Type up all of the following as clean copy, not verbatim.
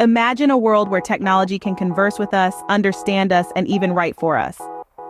Imagine a world where technology can converse with us, understand us, and even write for us.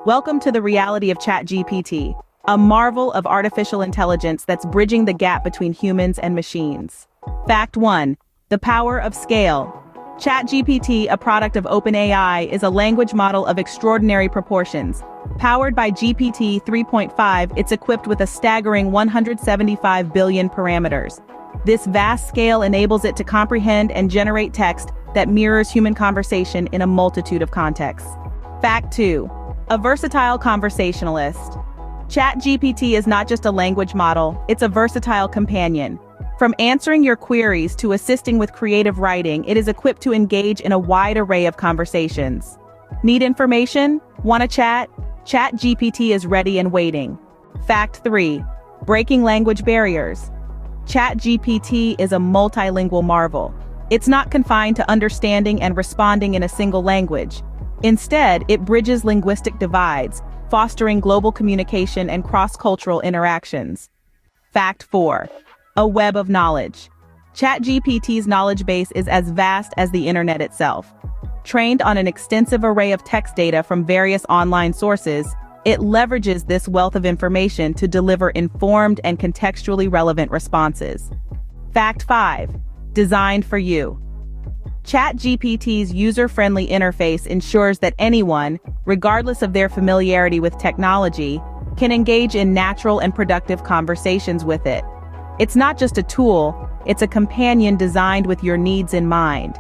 Welcome to the reality of ChatGPT, a marvel of artificial intelligence that's bridging the gap between humans and machines. Fact 1. The power of scale. ChatGPT, a product of OpenAI, is a language model of extraordinary proportions. Powered by GPT 3.5, it's equipped with a staggering 175 billion parameters. This vast scale enables it to comprehend and generate text that mirrors human conversation in a multitude of contexts. Fact 2. A versatile conversationalist. ChatGPT is not just a language model, it's a versatile companion. From answering your queries to assisting with creative writing, it is equipped to engage in a wide array of conversations. Need information? Want to chat? ChatGPT is ready and waiting. Fact 3. Breaking language barriers. ChatGPT is a multilingual marvel. It's not confined to understanding and responding in a single language. Instead, it bridges linguistic divides, fostering global communication and cross-cultural interactions. Fact 4. A web of knowledge. ChatGPT's knowledge base is as vast as the internet itself. Trained on an extensive array of text data from various online sources, it leverages this wealth of information to deliver informed and contextually relevant responses. Fact 5. Designed for you. ChatGPT's user-friendly interface ensures that anyone, regardless of their familiarity with technology, can engage in natural and productive conversations with it. It's not just a tool, it's a companion designed with your needs in mind.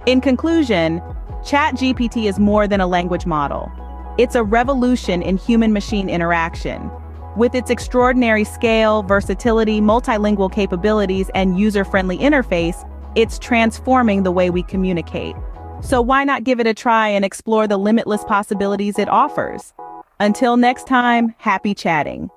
In conclusion, ChatGPT is more than a language model. It's a revolution in human-machine interaction. With its extraordinary scale, versatility, multilingual capabilities, and user-friendly interface, it's transforming the way we communicate. So why not give it a try and explore the limitless possibilities it offers? Until next time, happy chatting.